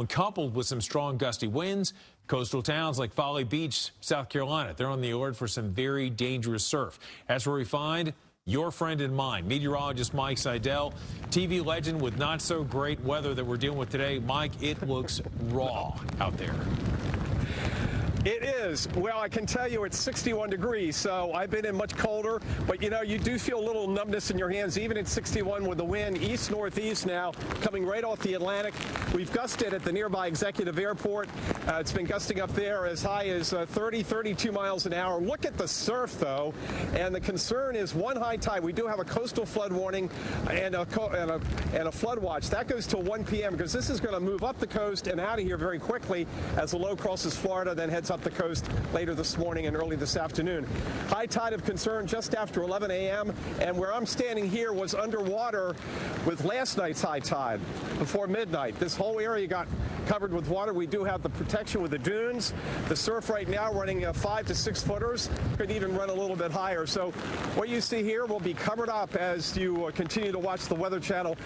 when coupled with some strong gusty winds, coastal towns like Folly Beach, South Carolina, they're on the alert for some very dangerous surf. That's where we find your friend and mine, meteorologist Mike Seidel, TV legend with not so great weather that we're dealing with today. Mike, it looks raw out there. It is. Well, I can tell you it's 61 degrees, so I've been in much colder, but you know, you do feel a little numbness in your hands, even at 61 with the wind east-northeast now, coming right off the Atlantic. We've gusted at the nearby Executive Airport. It's been gusting up there as high as 30, 32 miles an hour. Look at the surf, though, and the concern is one high tide. We do have a coastal flood warning and a flood watch. That goes till 1 p.m. because this is going to move up the coast and out of here very quickly as the low crosses Florida, then heads up the coast later this morning and early this afternoon. High tide of concern just after 11 a.m. and where I'm standing here was underwater with last night's high tide before midnight. This whole area got covered with water. We do have the protection with the dunes. The surf right now running 5 to 6 footers, could even run a little bit higher. So what you see here will be covered up as you continue to watch the Weather Channel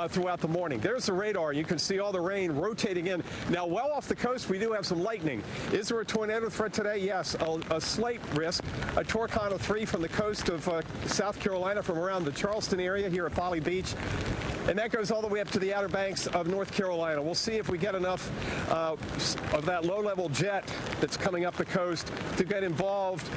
throughout the morning. There's the radar. You can see all the rain rotating in. Now, well off the coast, we do have some lightning. Is there a tornado threat today? Yes, a slight risk. A tornado 3 from the coast of South Carolina from around the Charleston area here at Folly Beach. And that goes all the way up to the Outer Banks of North Carolina. We'll see if we get enough of that low-level jet that's coming up the coast to get involved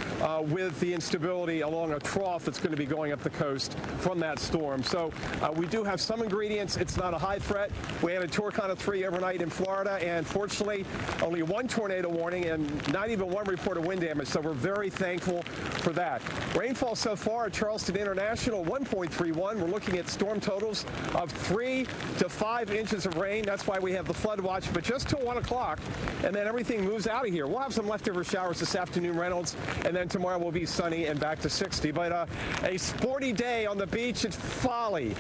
with the instability along a trough that's going to be going up the coast from that storm. So we do have some ingredients. It's not a high threat. We had a tornado 3 overnight in Florida, and fortunately, only one tornado warning and not even one report of wind damage. So we're very thankful for that. Rainfall so far at Charleston International, 1.31. We're looking at storm totals of 3 to 5 inches of rain. That's why we have the flood watch, but just till 1 o'clock, and then everything moves out of here. We'll have some leftover showers this afternoon, Reynolds, and then tomorrow will be sunny and back to 60. But a sporty day on the beach at Folly.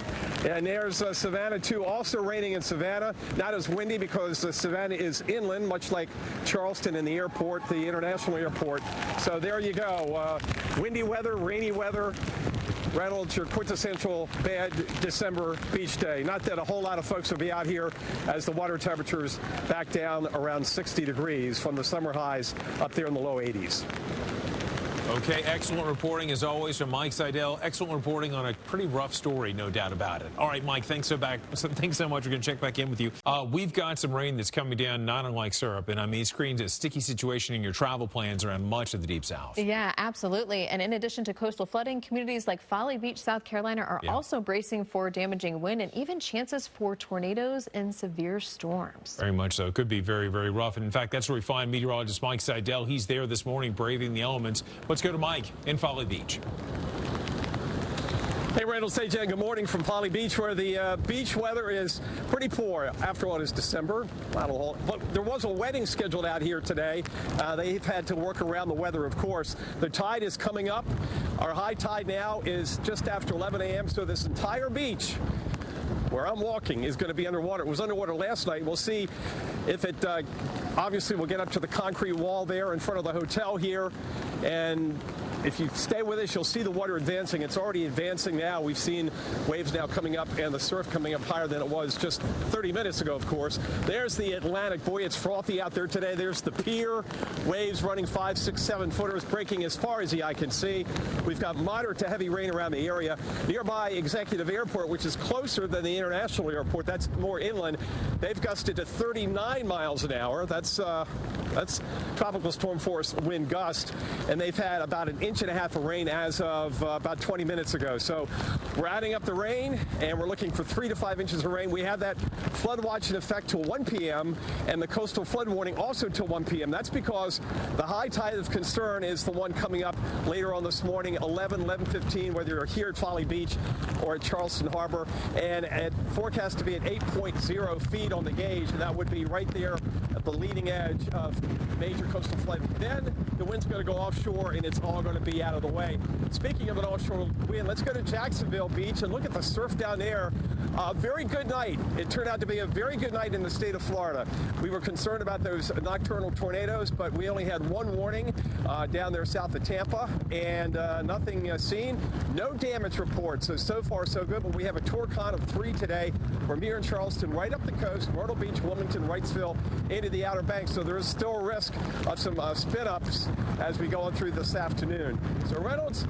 And there's Savannah, too. Also raining in Savannah. Not as windy because Savannah is inland, much like Charleston and the airport, the international airport. So there you go. Windy weather, rainy weather. Reynolds, your quintessential bad December beach day. Not that a whole lot of folks will be out here as the water temperatures back down around 60 degrees from the summer highs up there in the low 80s. Okay, excellent reporting as always from Mike Seidel. Excellent reporting on a pretty rough story, no doubt about it. All right, Mike, thanks so much. We're going to check back in with you. We've got some rain that's coming down, not unlike syrup, and I mean, it's creating a sticky situation in your travel plans around much of the Deep South. Yeah, absolutely. And in addition to coastal flooding, communities like Folly Beach, South Carolina are also bracing for damaging wind and even chances for tornadoes and severe storms. Very much so. It could be very, very rough. And in fact, that's where we find meteorologist Mike Seidel. He's there this morning braving the elements. Let's go to Mike in Folly Beach. Hey, Reynolds, hey, Jen, good morning from Folly Beach, where the beach weather is pretty poor. After all, it's December. But there was a wedding scheduled out here today. They've had to work around the weather, of course. The tide is coming up. Our high tide now is just after 11 a.m., so this entire beach where I'm walking is going to be underwater. It was underwater last night. We'll see if it obviously will get up to the concrete wall there in front of the hotel here. And if you stay with us, you'll see the water advancing. It's already advancing now. We've seen waves now coming up and the surf coming up higher than it was just 30 minutes ago, of course. There's the Atlantic. Boy, it's frothy out there today. There's the pier. Waves running 5, 6, 7 footers, breaking as far as the eye can see. We've got moderate to heavy rain around the area. Nearby Executive Airport, which is closer than the international airport, that's more inland. They've gusted to 39 miles an hour. That's tropical storm force wind gust. And they've had about an inch and a half of rain as of about 20 minutes ago. So we're adding up the rain, and we're looking for 3 to 5 inches of rain. We have that flood watch in effect till 1 p.m. and the coastal flood warning also till 1 p.m. That's because the high tide of concern is the one coming up later on this morning, 11:15, whether you're here at Folly Beach or at Charleston Harbor, and forecast to be at 8.0 feet on the gauge, and that would be right there at the leading edge of major coastal flood. Then the wind's going to go offshore, and it's all going to be out of the way. Speaking of an offshore wind, let's go to Jacksonville Beach and look at the surf down there. Very good night. It turned out to be a very good night in the state of Florida. We were concerned about those nocturnal tornadoes, but we only had one warning down there south of Tampa, and nothing seen. No damage reports, so far so good, but we have a tour con of 3 today. From here in Charleston, right up the coast, Myrtle Beach, Wilmington, Wrightsville, into the Outer Banks, so there is still a risk of some spin-ups as we go on through this afternoon. So Reynolds,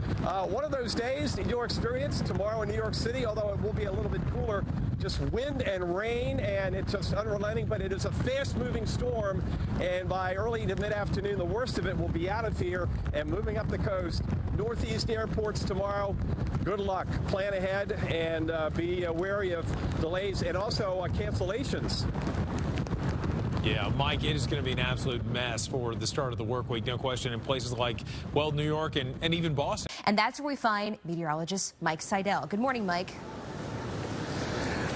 one of those days in your experience tomorrow in New York City, although it will be a little bit cooler, just wind and rain, and it's just unrelenting, but it is a fast-moving storm, and by early to mid-afternoon, the worst of it will be out of here and moving up the coast. Northeast airports tomorrow. Good luck. Plan ahead and be wary of delays and also cancellations. Yeah, Mike, it is going to be an absolute mess for the start of the work week, no question, in places like, well, New York and even Boston. And that's where we find meteorologist Mike Seidel. Good morning, Mike.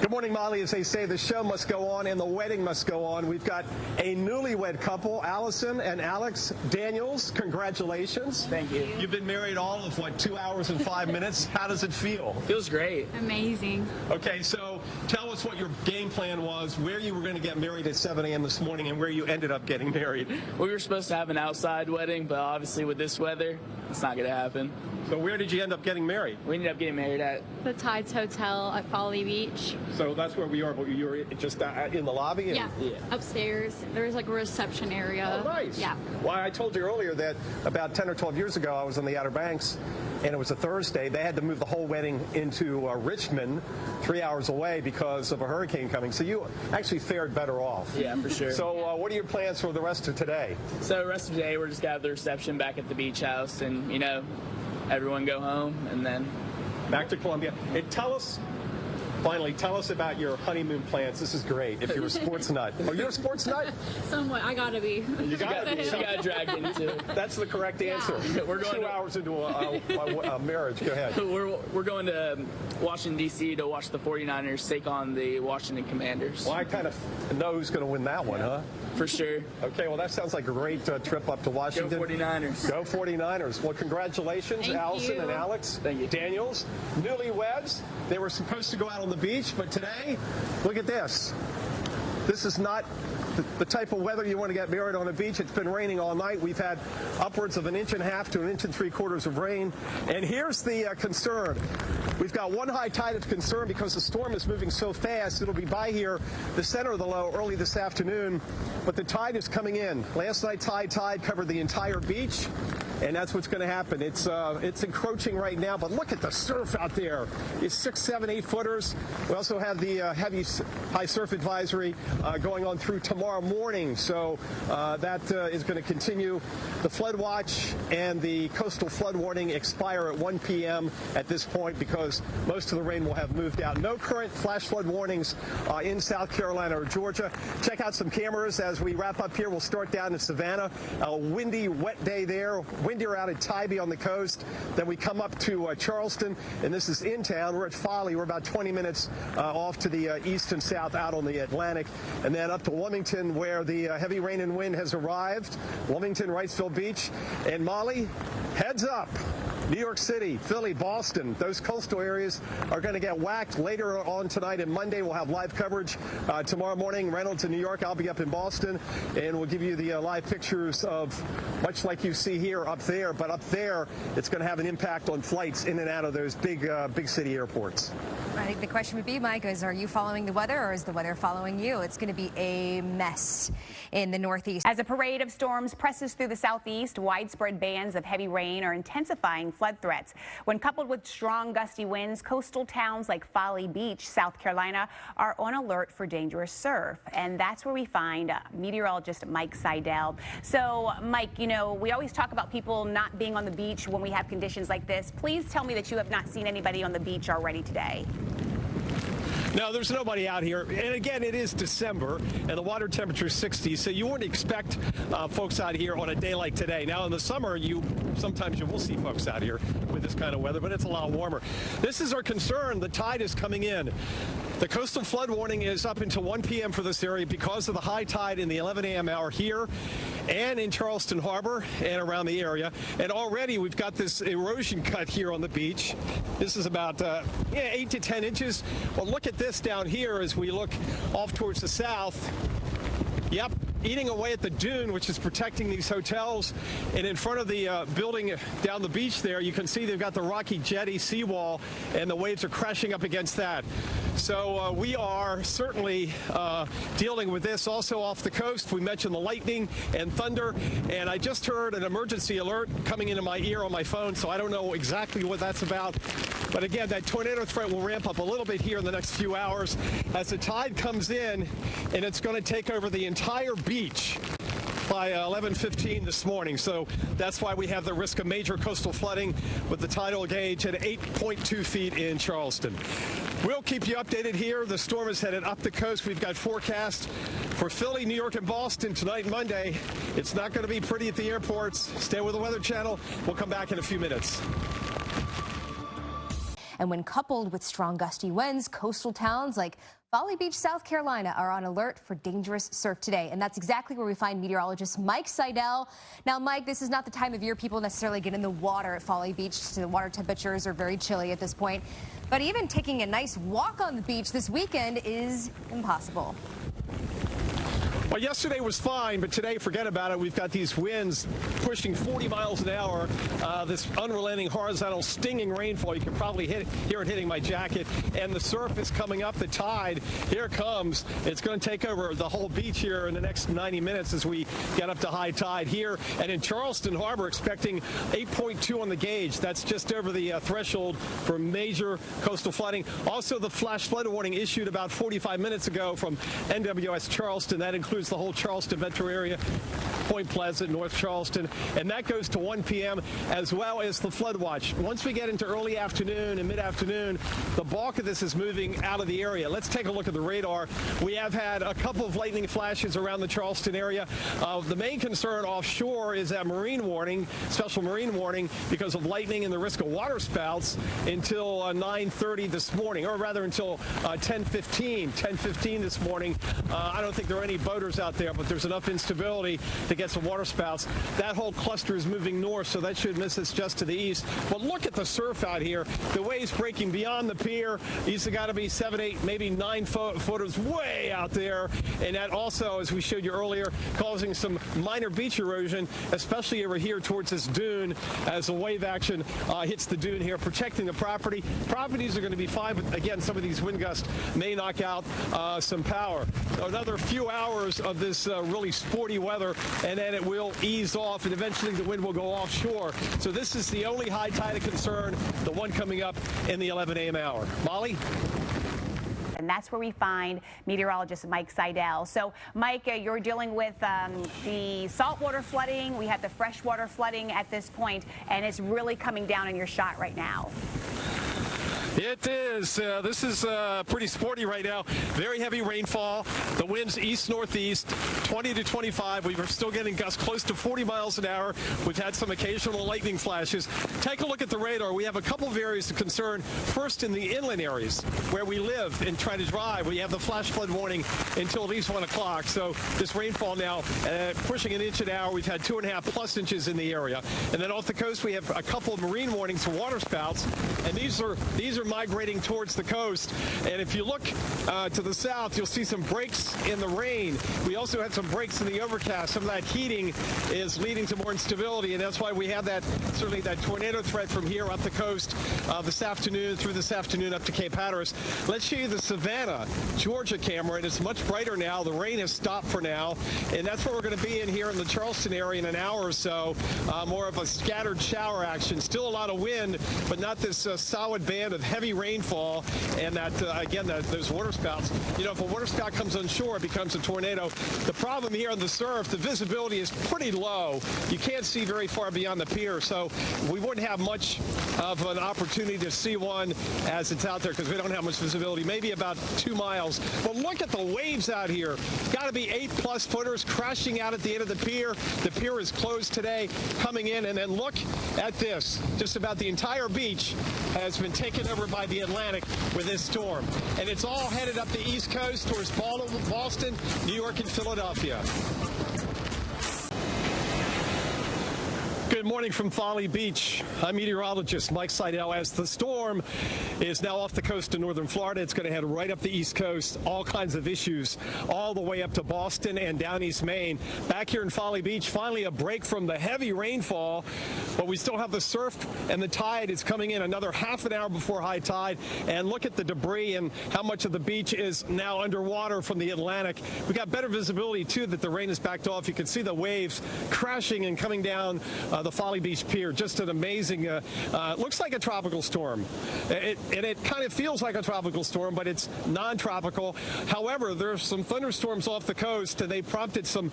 Good morning, Molly. As they say, the show must go on and the wedding must go on. We've got a newlywed couple, Allison and Alex Daniels. Congratulations. Thank you. You've been married all of, 2 hours and 5 minutes? How does it feel? Feels great. Amazing. Okay, so tell us what your game plan was, where you were going to get married at 7 a.m. this morning, and where you ended up getting married. We were supposed to have an outside wedding, but obviously with this weather, it's not going to happen. So where did you end up getting married? We ended up getting married at The Tides Hotel at Folly Beach. So that's where we are, but you were just in the lobby? Yeah. Upstairs. There's like a reception area. Oh, nice. Yeah. Well, I told you earlier that about 10 or 12 years ago, I was on the Outer Banks, and it was a Thursday. They had to move the whole wedding into Richmond, 3 hours away because of a hurricane coming. So you actually fared better off. Yeah, for sure. So what are your plans for the rest of today? So the rest of the day, we're just going to have the reception back at the beach house and, everyone go home and then back to Columbia. And tell us about your honeymoon plans. This is great. If you're a sports nut. Are you a sports nut? Somewhat. I gotta be. You gotta be. she got dragged into it. That's the correct answer. We're going 2 hours into a marriage. Go ahead. We're going to Washington, D.C. to watch the 49ers take on the Washington Commanders. Well, I kind of know who's going to win that one, huh? For sure. Okay, well, that sounds like a great trip up to Washington. Go 49ers. Go 49ers. Well, congratulations, Thank Allison you. and Alex. Thank you. Daniels, newlyweds. They were supposed to go out on the beach, but today, look at this. This is not the type of weather you want to get married on a beach. It's been raining all night. We've had upwards of 1.5 inches to 1.75 inches of rain. And here's the concern. We've got one high tide of concern because the storm is moving so fast. It'll be by here, the center of the low, early this afternoon. But the tide is coming in. Last night's high tide covered the entire beach. And that's what's going to happen. It's encroaching right now, but look at the surf out there. It's 6, 7, 8 footers. We also have the heavy high surf advisory going on through tomorrow morning. So that is going to continue. The flood watch and the coastal flood warning expire at 1 p.m. at this point because most of the rain will have moved out. No current flash flood warnings in South Carolina or Georgia. Check out some cameras as we wrap up here. We'll start down in Savannah. A windy, wet day there. Windier out at Tybee on the coast. Then we come up to Charleston, and this is in town. We're at Folly. We're about 20 minutes off to the east and south out on the Atlantic. And then up to Wilmington, where the heavy rain and wind has arrived. Wilmington, Wrightsville Beach. And Molly, heads up. New York City, Philly, Boston, those coastal areas are going to get whacked later on tonight, and Monday we'll have live coverage. Tomorrow morning, Reynolds in New York, I'll be up in Boston, and we'll give you the live pictures of much like you see here up there, but up there it's going to have an impact on flights in and out of those big city airports. I think the question would be, Mike, are you following the weather or is the weather following you? It's going to be a mess in the Northeast. As a parade of storms presses through the Southeast, widespread bands of heavy rain are intensifying flood threats. When coupled with strong gusty winds, coastal towns like Folly Beach, South Carolina, are on alert for dangerous surf. And that's where we find meteorologist Mike Seidel. So, Mike, we always talk about people not being on the beach when we have conditions like this. Please tell me that you have not seen anybody on the beach already today. No, there's nobody out here. And again, it is December, and the water temperature is 60, so you wouldn't expect folks out here on a day like today. Now, in the summer, sometimes you will see folks out here with this kind of weather, but it's a lot warmer. This is our concern. The tide is coming in. The coastal flood warning is up until 1 p.m. for this area because of the high tide in the 11 a.m. hour here and in Charleston Harbor and around the area. And already we've got this erosion cut here on the beach. This is about 8 to 10 inches. Well, look at this down here as we look off towards the south. Yep, eating away at the dune, which is protecting these hotels. And in front of the building down the beach there, you can see they've got the rocky jetty seawall, and the waves are crashing up against that. So we are certainly dealing with this. Also off the coast, we mentioned the lightning and thunder, and I just heard an emergency alert coming into my ear on my phone, so I don't know exactly what that's about. But again, that tornado threat will ramp up a little bit here in the next few hours as the tide comes in, and it's going to take over the entire beach by 11:15 this morning. So that's why we have the risk of major coastal flooding with the tidal gauge at 8.2 feet in Charleston. We'll keep you updated here. The storm is headed up the coast. We've got forecasts for Philly, New York, and Boston tonight and Monday. It's not going to be pretty at the airports. Stay with the Weather Channel. We'll come back in a few minutes. And when coupled with strong gusty winds, coastal towns like Folly Beach, South Carolina are on alert for dangerous surf today. And that's exactly where we find meteorologist Mike Seidel. Now, Mike, this is not the time of year people necessarily get in the water at Folly Beach. The water temperatures are very chilly at this point. But even taking a nice walk on the beach this weekend is impossible. Well, yesterday was fine, but today, forget about it. We've got these winds pushing 40 miles an hour, this unrelenting, horizontal, stinging rainfall. You can probably hear it hitting my jacket, and the surf is coming up. The tide, here it comes. It's going to take over the whole beach here in the next 90 minutes as we get up to high tide here. And in Charleston Harbor, expecting 8.2 on the gauge. That's just over the threshold for major coastal flooding. Also, the flash flood warning issued about 45 minutes ago from NWS Charleston. That includes the whole Charleston metro area, Point Pleasant, North Charleston, and that goes to 1 p.m. as well as the flood watch. Once we get into early afternoon and mid-afternoon, the bulk of this is moving out of the area. Let's take a look at the radar. We have had a couple of lightning flashes around the Charleston area. The main concern offshore is that marine warning, special marine warning, because of lightning and the risk of water spouts until 9:30 this morning, or rather until 10:15 this morning. I don't think there are any boaters out there, but there's enough instability to get some water spouts. That whole cluster is moving north, so that should miss us just to the east. But look at the surf out here. The waves breaking beyond the pier. These have got to be 7, 8, maybe 9 footers way out there. And that also, as we showed you earlier, causing some minor beach erosion, especially over here towards this dune as the wave action hits the dune here, protecting the property. Properties are going to be fine, but again, some of these wind gusts may knock out some power. Another few hours of this really sporty weather, and then it will ease off, and eventually the wind will go offshore. So this is the only high tide of concern, the one coming up in the 11 a.m. hour. Molly? And that's where we find meteorologist Mike Seidel. So, Mike, you're dealing with the saltwater flooding. We have the freshwater flooding at this point, and it's really coming down in your shot right now. It is. This is pretty sporty right now. Very heavy rainfall. The winds east-northeast, 20 to 25. We were still getting gusts close to 40 miles an hour. We've had some occasional lightning flashes. Take a look at the radar. We have a couple of areas of concern. First, in the inland areas where we live and try to drive, we have the flash flood warning until at least 1 o'clock. So this rainfall now pushing an inch an hour. We've had 2.5+ inches in the area. And then off the coast, we have a couple of marine warnings for water spouts. And these are migrating towards the coast. And if you look to the south, you'll see some breaks in the rain. We also had some breaks in the overcast. Some of that heating is leading to more instability, and that's why we have that, certainly that tornado threat from here up the coast this afternoon, through this afternoon up to Cape Hatteras. Let's show you the Savannah, Georgia camera, and it's much brighter now. The rain has stopped for now, and that's where we're going to be in here in the Charleston area in an hour or so. More of a scattered shower action. Still a lot of wind, but not this solid band of heavy rainfall, and that again, those water spouts. You know, if a water spout comes on shore, it becomes a tornado. The problem here on the surf, the visibility is pretty low. You can't see very far beyond the pier, so we wouldn't have much of an opportunity to see one as it's out there because we don't have much visibility. Maybe about 2 miles. But look at the waves out here. Got to be 8+ footers crashing out at the end of the pier. The pier is closed today, coming in, and then look at this. Just about the entire beach has been taken over over by the Atlantic with this storm. And it's all headed up the East Coast towards Boston, New York, and Philadelphia. Good morning from Folly Beach. I'm meteorologist Mike Seidel. As the storm is now off the coast of northern Florida, it's going to head right up the East Coast. All kinds of issues all the way up to Boston and down East Maine. Back here in Folly Beach, finally a break from the heavy rainfall, but we still have the surf and the tide is coming in another half an hour before high tide. And look at the debris and how much of the beach is now underwater from the Atlantic. We got better visibility too that the rain is backed off. You can see the waves crashing and coming down the Folly Beach Pier. Just an amazing, looks like a tropical storm. It kind of feels like a tropical storm, but it's non-tropical. However, there's some thunderstorms off the coast, and they prompted some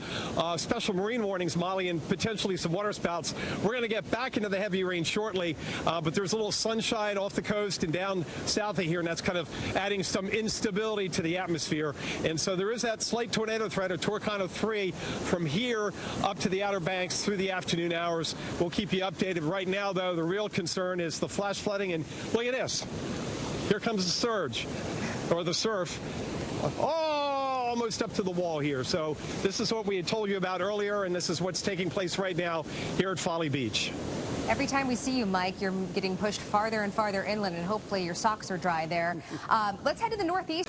special marine warnings, Molly, and potentially some water spouts. We're going to get back into the heavy rain shortly, but there's a little sunshine off the coast and down south of here, and that's kind of adding some instability to the atmosphere. And so there is that slight tornado threat, a Tornado 3, from here up to the Outer Banks through the afternoon hours. We'll keep you updated. Right now, though, the real concern is the flash flooding. And look at this. Here comes the surge, or the surf. Oh, almost up to the wall here. So this is what we had told you about earlier, and this is what's taking place right now here at Folly Beach. Every time we see you, Mike, you're getting pushed farther and farther inland, and hopefully your socks are dry there. Let's head to the northeast.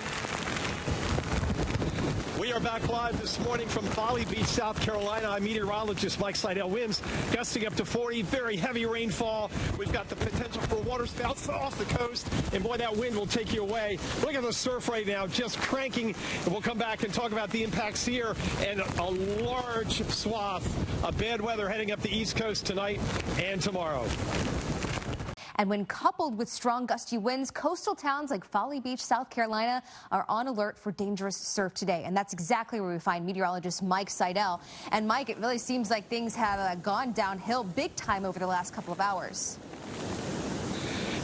We are back live this morning from Folly Beach, South Carolina. I'm meteorologist Mike Seidel. Winds gusting up to 40, very heavy rainfall. We've got the potential for water spouts off the coast, and boy, that wind will take you away. Look at the surf right now, just cranking. And we'll come back and talk about the impacts here and a large swath of bad weather heading up the East Coast tonight and tomorrow. And when coupled with strong gusty winds, coastal towns like Folly Beach, South Carolina are on alert for dangerous surf today. And that's exactly where we find meteorologist Mike Seidel. And Mike, it really seems like things have gone downhill big time over the last couple of hours.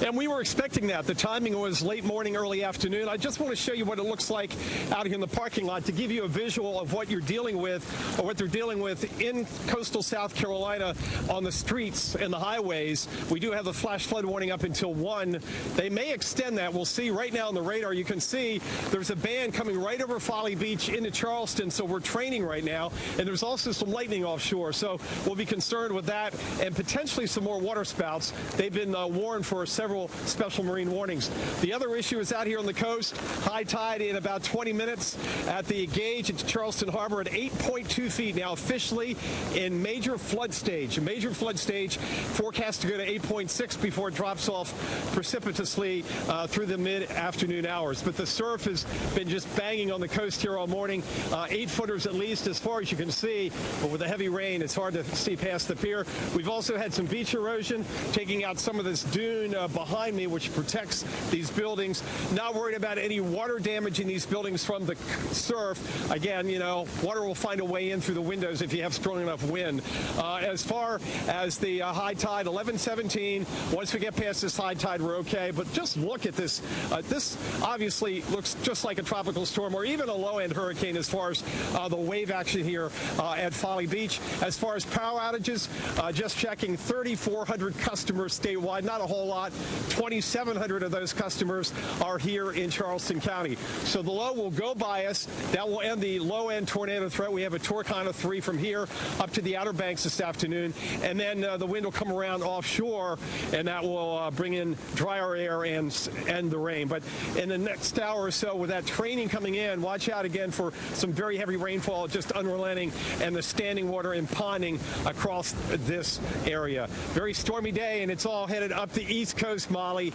And we were expecting that. The timing was late morning, early afternoon. I just want to show you what it looks like out here in the parking lot to give you a visual of what you're dealing with, or what they're dealing with in coastal South Carolina on the streets and the highways. We do have the flash flood warning up until 1. They may extend that. We'll see. Right now on the radar, you can see there's a band coming right over Folly Beach into Charleston, so we're training right now. And there's also some lightning offshore, so we'll be concerned with that and potentially some more water spouts. They've been warned for several special marine warnings. The other issue is out here on the coast. High tide in about 20 minutes at the gauge at Charleston Harbor at 8.2 feet. Now officially in major flood stage. Major flood stage forecast to go to 8.6 before it drops off precipitously through the mid-afternoon hours. But the surf has been just banging on the coast here all morning. 8-footers at least as far as you can see. But with the heavy rain, it's hard to see past the pier. We've also had some beach erosion, taking out some of this dune behind me, which protects these buildings. Not worried about any water damage in these buildings from the surf. Again, you know, water will find a way in through the windows if you have strong enough wind. As far as the high tide, 11:17. Once we get past this high tide, we're okay. But just look at this. This obviously looks just like a tropical storm or even a low-end hurricane as far as the wave action here at Folly Beach. As far as power outages, just checking 3,400 customers statewide. Not a whole lot. 2,700 of those customers are here in Charleston County. So the low will go by us. That will end the low-end tornado threat. We have a Tornado 3 from here up to the Outer Banks this afternoon. And then the wind will come around offshore, and that will bring in drier air and end the rain. But in the next hour or so, with that training coming in, watch out again for some very heavy rainfall, just unrelenting, and the standing water and ponding across this area. Very stormy day, and it's all headed up the East Coast, Molly.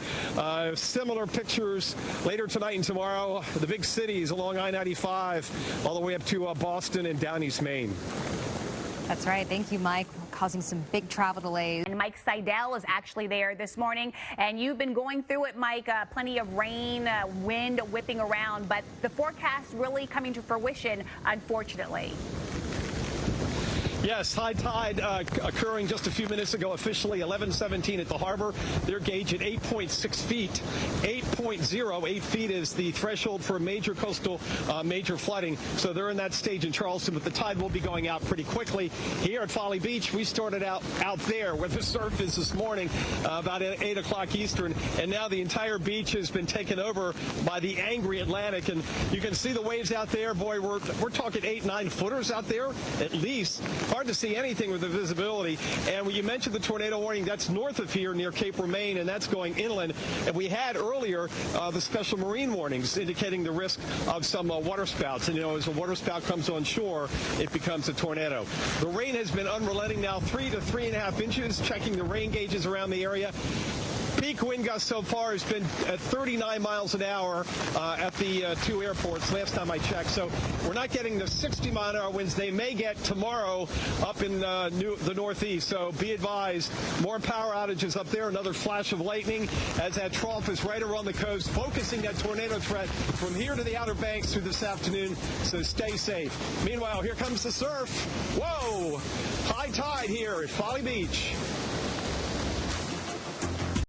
Similar pictures later tonight and tomorrow. The big cities along I-95 all the way up to Boston and down East Maine. That's right. Thank you, Mike, causing some big travel delays. And Mike Seidel is actually there this morning, and you've been going through it, Mike. Plenty of rain, wind whipping around, but the forecast really coming to fruition, unfortunately. Yes, high tide occurring just a few minutes ago, officially 11:17 at the harbor. Their gauge at 8.6 feet. 8.08 feet is the threshold for major coastal major flooding. So they're in that stage in Charleston, but the tide will be going out pretty quickly. Here at Folly Beach, we started out there where the surf is this morning, about 8 o'clock Eastern, and now the entire beach has been taken over by the angry Atlantic, and you can see the waves out there. Boy, we're talking 8-9 footers out there at least. Hard to see anything with the visibility. And when you mentioned the tornado warning, that's north of here near Cape Romaine, and that's going inland. And we had earlier the special marine warnings indicating the risk of some water spouts. And, you know, as a water spout comes on shore, it becomes a tornado. The rain has been unrelenting now, 3 to 3.5 inches, checking the rain gauges around the area. Peak wind gust so far has been at 39 miles an hour at the two airports last time I checked. So we're not getting the 60-mile-an-hour winds they may get tomorrow up in the northeast. So be advised, more power outages up there. Another flash of lightning as that trough is right around the coast, focusing that tornado threat from here to the Outer Banks through this afternoon. So stay safe. Meanwhile, here comes the surf. Whoa! High tide here at Folly Beach.